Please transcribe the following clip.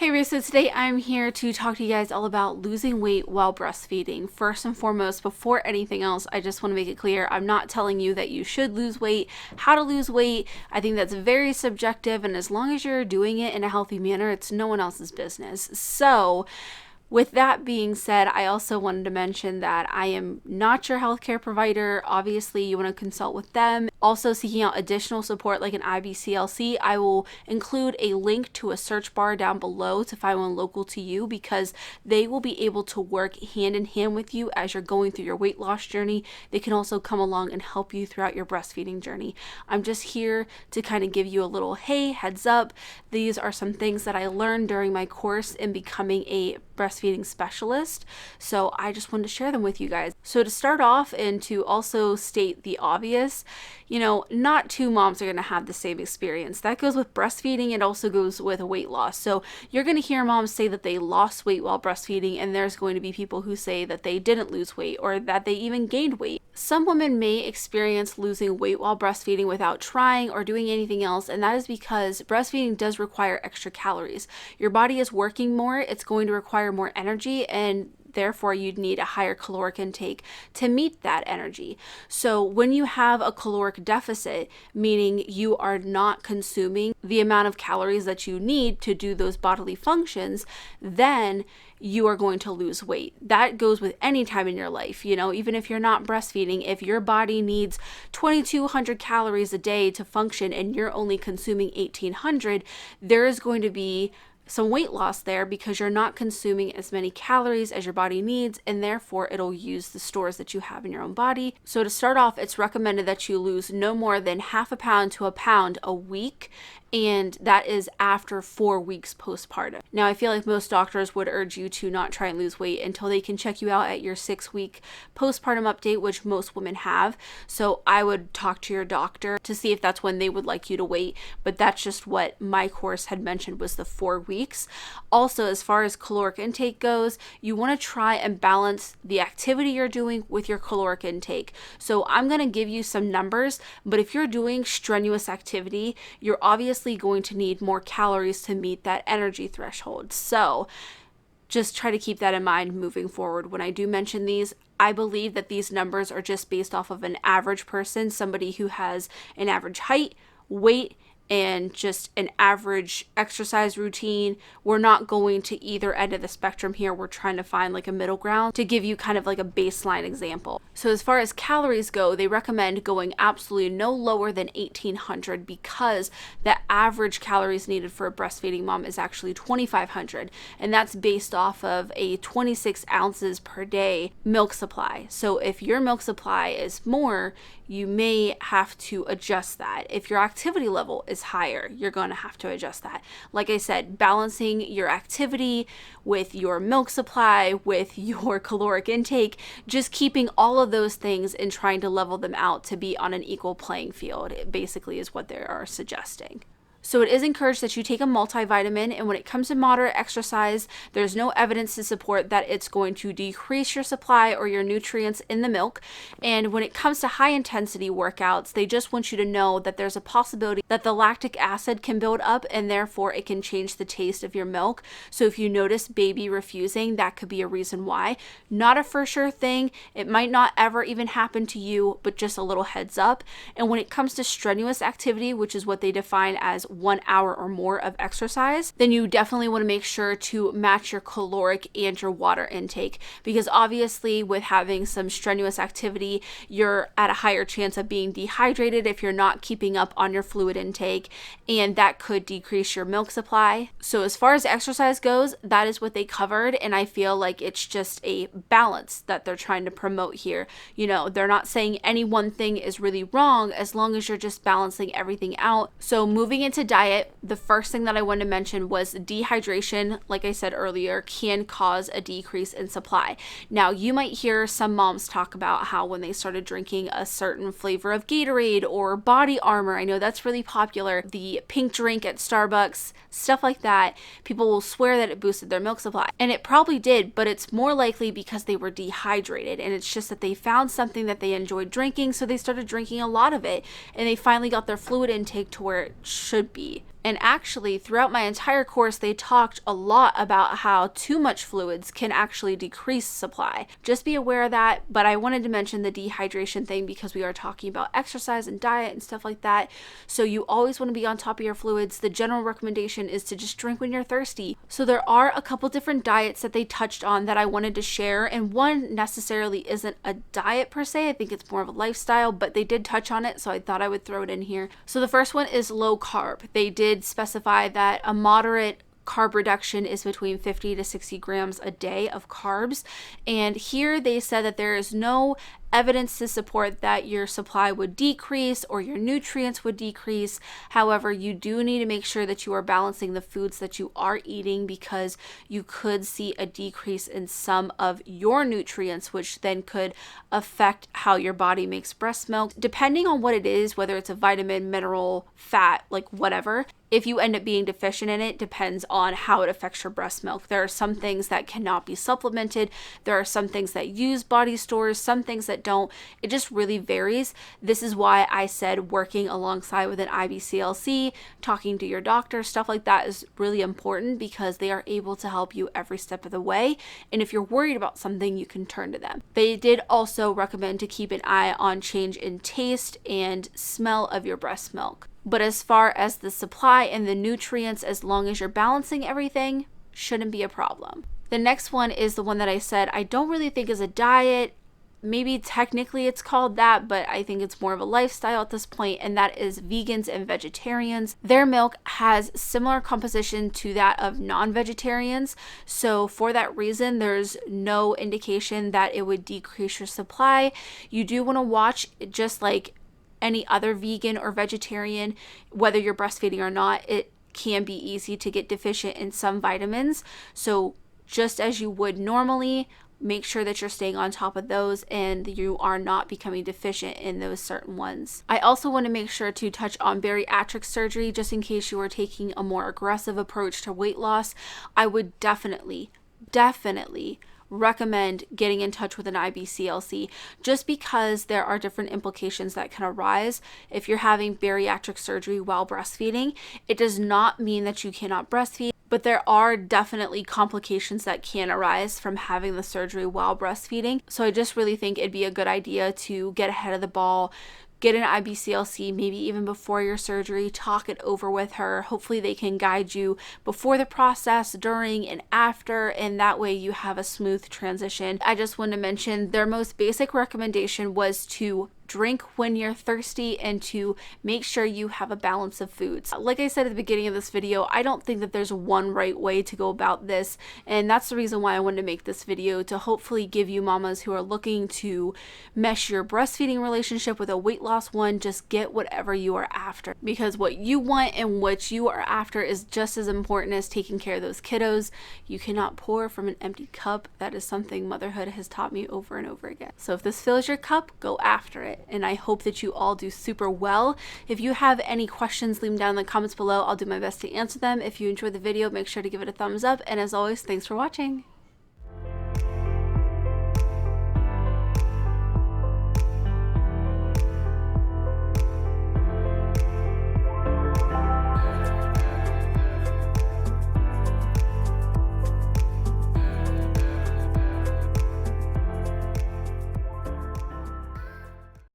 Hey Ruth, so today I'm here to talk to you guys all about losing weight while breastfeeding. First and foremost, before anything else, I just want to make it clear I'm not telling you that you should lose weight, how to lose weight. I think that's very subjective, and as long as you're doing it in a healthy manner, it's no one else's business. So, with that being said, I also wanted to mention that I am not your healthcare provider. Obviously, you want to consult with them. Also, seeking out additional support like an IBCLC, I will include a link to a search bar down below to find one local to you, because they will be able to work hand in hand with you as you're going through your weight loss journey. They can also come along and help you throughout your breastfeeding journey. I'm just here to kind of give you a little, hey, heads up. These are some things that I learned during my course in becoming a breastfeeding specialist, so I just wanted to share them with you guys. So to start off, and to also state the obvious, not two moms are going to have the same experience. That goes with breastfeeding. It also goes with weight loss. So you're going to hear moms say that they lost weight while breastfeeding, and there's going to be people who say that they didn't lose weight or that they even gained weight. Some women may experience losing weight while breastfeeding without trying or doing anything else, and that is because breastfeeding does require extra calories. Your body is working more, it's going to require more energy, and therefore you'd need a higher caloric intake to meet that energy. So when you have a caloric deficit, meaning you are not consuming the amount of calories that you need to do those bodily functions, then you are going to lose weight. That goes with any time in your life. Even if you're not breastfeeding, if your body needs 2,200 calories a day to function and you're only consuming 1,800, there is going to be some weight loss there because you're not consuming as many calories as your body needs, and therefore it'll use the stores that you have in your own body. So to start off, it's recommended that you lose no more than half a pound to a pound a week, and that is after 4 weeks postpartum. Now, I feel like most doctors would urge you to not try and lose weight until they can check you out at your 6-week postpartum update, which most women have. So I would talk to your doctor to see if that's when they would like you to wait, but that's just what my course had mentioned was the 4 weeks. Also, as far as caloric intake goes, you want to try and balance the activity you're doing with your caloric intake. So I'm going to give you some numbers, but if you're doing strenuous activity, you're obviously going to need more calories to meet that energy threshold. So just try to keep that in mind moving forward. When I do mention these, I believe that these numbers are just based off of an average person, somebody who has an average height, weight, and just an average exercise routine. We're not going to either end of the spectrum here. We're trying to find like a middle ground to give you kind of like a baseline example. So as far as calories go, they recommend going absolutely no lower than 1,800 because the average calories needed for a breastfeeding mom is actually 2,500. And that's based off of a 26 ounces per day milk supply. So if your milk supply is more, you may have to adjust that. If your activity level is higher, you're going to have to adjust that. Like I said, balancing your activity with your milk supply, with your caloric intake, just keeping all of those things and trying to level them out to be on an equal playing field, it basically is what they are suggesting. So it is encouraged that you take a multivitamin, and when it comes to moderate exercise, there's no evidence to support that it's going to decrease your supply or your nutrients in the milk. And when it comes to high intensity workouts, they just want you to know that there's a possibility that the lactic acid can build up, and therefore it can change the taste of your milk. So if you notice baby refusing, that could be a reason why. Not a for sure thing. It might not ever even happen to you, but just a little heads up. And when it comes to strenuous activity, which is what they define as 1 hour or more of exercise, then you definitely want to make sure to match your caloric and your water intake, because obviously with having some strenuous activity, you're at a higher chance of being dehydrated if you're not keeping up on your fluid intake, and that could decrease your milk supply. So as far as exercise goes, that is what they covered, and I feel like it's just a balance that they're trying to promote here. They're not saying any one thing is really wrong as long as you're just balancing everything out. So moving into diet, the first thing that I wanted to mention was dehydration. Like I said earlier, can cause a decrease in supply. Now, you might hear some moms talk about how when they started drinking a certain flavor of Gatorade or Body Armor, I know that's really popular, the pink drink at Starbucks, stuff like that, people will swear that it boosted their milk supply. And it probably did, but it's more likely because they were dehydrated, and it's just that they found something that they enjoyed drinking, so they started drinking a lot of it, and they finally got their fluid intake to where it should be. And actually, throughout my entire course, they talked a lot about how too much fluids can actually decrease supply. Just be aware of that, but I wanted to mention the dehydration thing because we are talking about exercise and diet and stuff like that. So you always want to be on top of your fluids. The general recommendation is to just drink when you're thirsty. So there are a couple different diets that they touched on that I wanted to share, and one necessarily isn't a diet per se. I think it's more of a lifestyle, but they did touch on it, so I thought I would throw it in here. So the first one is low carb. They did specify that a moderate carb reduction is between 50 to 60 grams a day of carbs. And here they said that there is no evidence to support that your supply would decrease or your nutrients would decrease. However, you do need to make sure that you are balancing the foods that you are eating, because you could see a decrease in some of your nutrients, which then could affect how your body makes breast milk. Depending on what it is, whether it's a vitamin, mineral, fat, like whatever, if you end up being deficient in it, depends on how it affects your breast milk. There are some things that cannot be supplemented. There are some things that use body stores, some things that don't. It just really varies. This is why I said working alongside with an IBCLC, talking to your doctor, stuff like that is really important, because they are able to help you every step of the way. And if you're worried about something, you can turn to them. They did also recommend to keep an eye on change in taste and smell of your breast milk. But as far as the supply and the nutrients, as long as you're balancing everything, shouldn't be a problem. The next one is the one that I said I don't really think is a diet. Maybe technically it's called that, but I think it's more of a lifestyle at this point, and that is vegans and vegetarians. Their milk has similar composition to that of non-vegetarians, so for that reason, there's no indication that it would decrease your supply. You do want to watch, just like any other vegan or vegetarian, whether you're breastfeeding or not, it can be easy to get deficient in some vitamins. So just as you would normally, make sure that you're staying on top of those and you are not becoming deficient in those certain ones. I also want to make sure to touch on bariatric surgery, just in case you are taking a more aggressive approach to weight loss. I would definitely recommend getting in touch with an IBCLC, just because there are different implications that can arise if you're having bariatric surgery while breastfeeding. It does not mean that you cannot breastfeed, but there are definitely complications that can arise from having the surgery while breastfeeding. So I just really think it'd be a good idea to get ahead of the ball, get an IBCLC, maybe even before your surgery, talk it over with her. Hopefully they can guide you before the process, during, and after, and that way you have a smooth transition. I just want to mention their most basic recommendation was to drink when you're thirsty and to make sure you have a balance of foods. Like I said at the beginning of this video, I don't think that there's one right way to go about this, and that's the reason why I wanted to make this video, to hopefully give you mamas who are looking to mesh your breastfeeding relationship with a weight loss one, just get whatever you are after, because what you want and what you are after is just as important as taking care of those kiddos. You cannot pour from an empty cup. That is something motherhood has taught me over and over again. So if this fills your cup, go after it. And I hope that you all do super well. If you have any questions, leave them down in the comments below. I'll do my best to answer them. If you enjoyed the video, make sure to give it a thumbs up. And as always, thanks for watching.